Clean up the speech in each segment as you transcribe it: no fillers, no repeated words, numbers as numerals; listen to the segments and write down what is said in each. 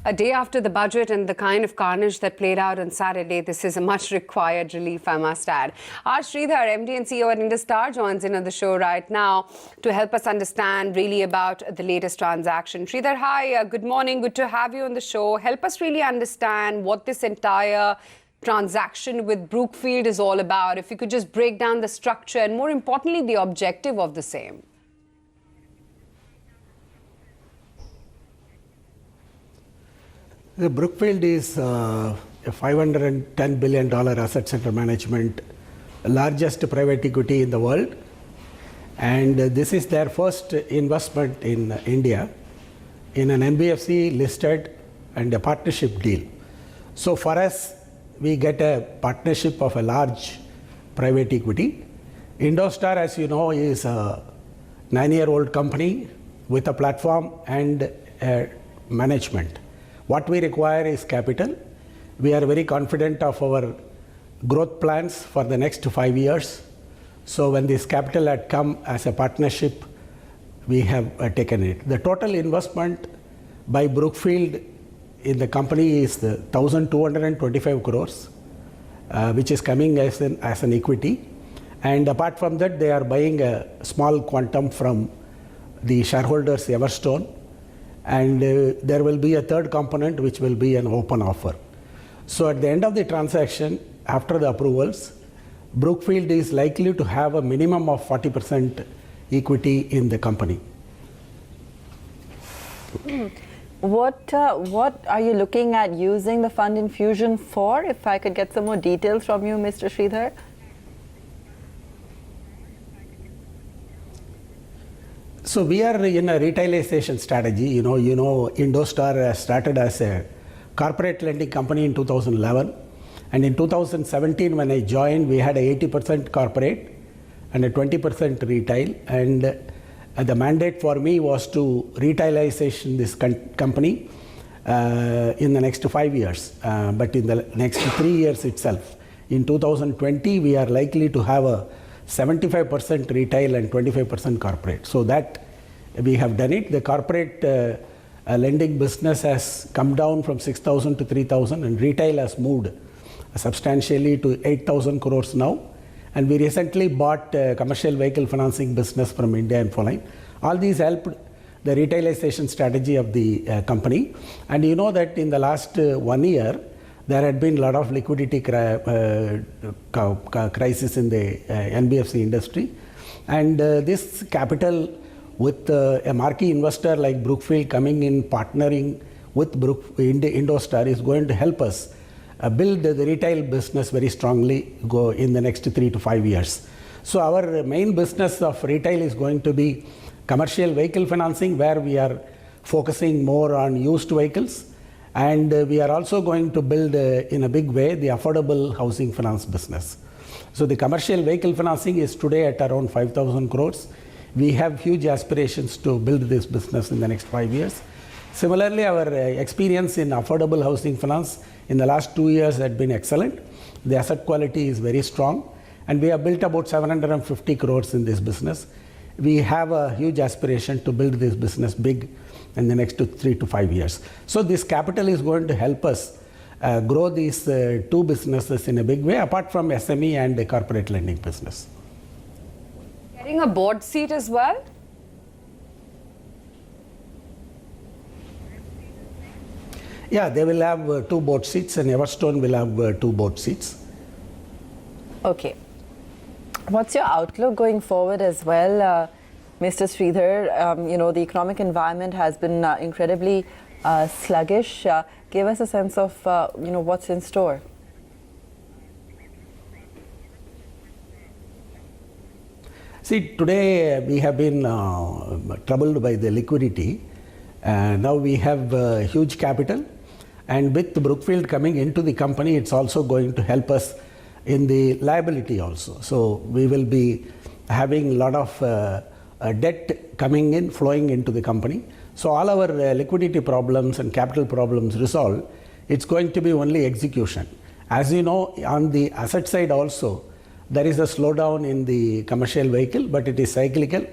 A day after the budget and the kind of carnage that played out on Saturday, this is a much required relief, I must add. Our Shridhar, MD and CEO at IndoStar, joins in on the show right now to help us understand really about the latest transaction. Shridhar, hi, good morning. Good to have you on the show. Help us really understand what this entire transaction with Brookfield is all about. If you could just break down the structure and more importantly, the objective of the same. The Brookfield is a $510 billion asset under management, largest private equity in the world. And this is their first investment in India in an NBFC listed and a partnership deal. So for us, we get a partnership of a large private equity. IndoStar, as you know, is a 9-year-old company with a platform and management. What we require is capital. We are very confident of our growth plans for the next 5 years. So when this capital had come as a partnership, we have taken it. The total investment by Brookfield in the company is 1,225 crores, which is coming as an equity. And apart from that, they are buying a small quantum from the shareholders Everstone. And there will be a third component, which will be an open offer. So at the end of the transaction, after the approvals, Brookfield is likely to have a minimum of 40% equity in the company. What are you looking at using the fund infusion for? If I could get some more details from you, Mr. Shridhar. So we are in a retailization strategy. You know, IndoStar started as a corporate lending company in 2011. And in 2017, when I joined, we had a 80% corporate and a 20% retail. And the mandate for me was to retailization this company in the next 5 years. But in the next 3 years itself, in 2020, we are likely to have a 75% retail and 25% corporate. So that we have done it. The corporate lending business has come down from 6,000 to 3,000, and retail has moved substantially to 8,000 crores now. And we recently bought commercial vehicle financing business from India and Foline. All these helped the retailization strategy of the company. And you know that in the last 1 year, there had been a lot of liquidity crisis in the NBFC industry. And this capital with a marquee investor like Brookfield coming in, partnering with IndoStar is going to help us build the retail business very strongly go in the next 3 to 5 years. So our main business of retail is going to be commercial vehicle financing, where we are focusing more on used vehicles. And we are also going to build in a big way the affordable housing finance business. So the commercial vehicle financing is today at around 5,000 crores. We have huge aspirations to build this business in the next 5 years. Similarly, our experience in affordable housing finance in the last 2 years had been excellent. The asset quality is very strong, and we have built about 750 crores in this business. We have a huge aspiration to build this business big in the next 3 to 5 years. So this capital is going to help us grow these two businesses in a big way, apart from SME and the corporate lending business. Getting a board seat as well? Yeah, they will have 2 board seats, and Everstone will have 2 board seats. Okay. What's your outlook going forward as well, Mr. Shridhar? The economic environment has been incredibly sluggish. Give us a sense of, what's in store. See, today we have been troubled by the liquidity. Now we have huge capital. And with Brookfield coming into the company, it's also going to help us in the liability also. So we will be having a lot of debt coming in, flowing into the company. So all our liquidity problems and capital problems resolved, it's going to be only execution. As you know, on the asset side also, there is a slowdown in the commercial vehicle, but it is cyclical.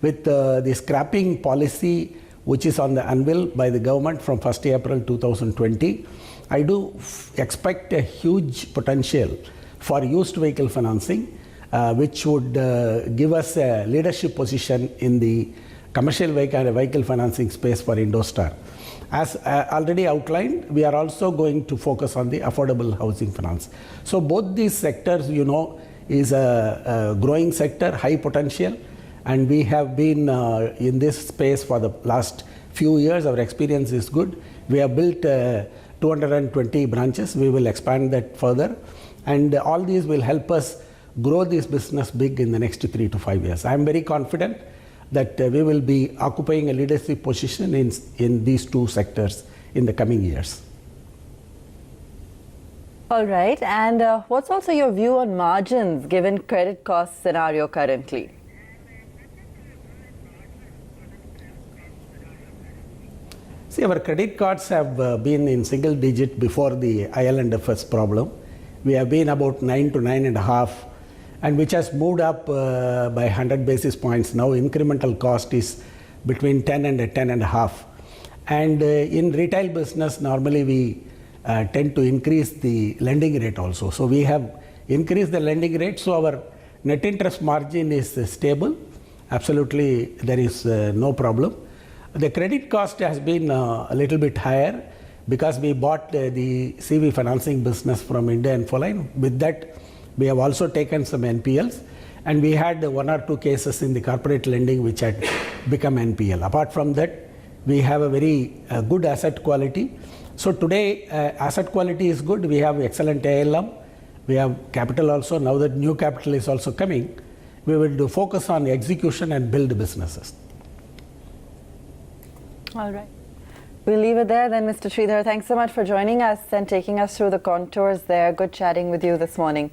With the scrapping policy which is on the anvil by the government from 1st April 2020. I do expect a huge potential for used vehicle financing, which would give us a leadership position in the commercial vehicle financing space for IndoStar. As already outlined, we are also going to focus on the affordable housing finance. So both these sectors, is a growing sector, high potential, and we have been in this space for the last few years. Our experience is good. We have built 220 branches. We will expand that further, and all these will help us grow this business big in the next 3 to 5 years. I am very confident that we will be occupying a leadership position in these two sectors in the coming years. All right. And what's also your view on margins given credit cost scenario currently? See, our credit cards have been in single digit before the IL&FS problem. We have been about 9 to 9.5, and which has moved up by 100 basis points. Now incremental cost is between 10 and 10.5. And in retail business, normally we tend to increase the lending rate also. So we have increased the lending rate, so our net interest margin is stable. Absolutely, there is no problem. The credit cost has been a little bit higher because we bought the CV financing business from India Infoline. With that, we have also taken some NPLs, and we had 1 or 2 cases in the corporate lending which had become NPL. Apart from that, we have a very good asset quality. So today, asset quality is good. We have excellent ALM. We have capital also. Now that new capital is also coming, we will focus on execution and build businesses. All right. We'll leave it there then, Mr. Shridhar. Thanks so much for joining us and taking us through the contours there. Good chatting with you this morning.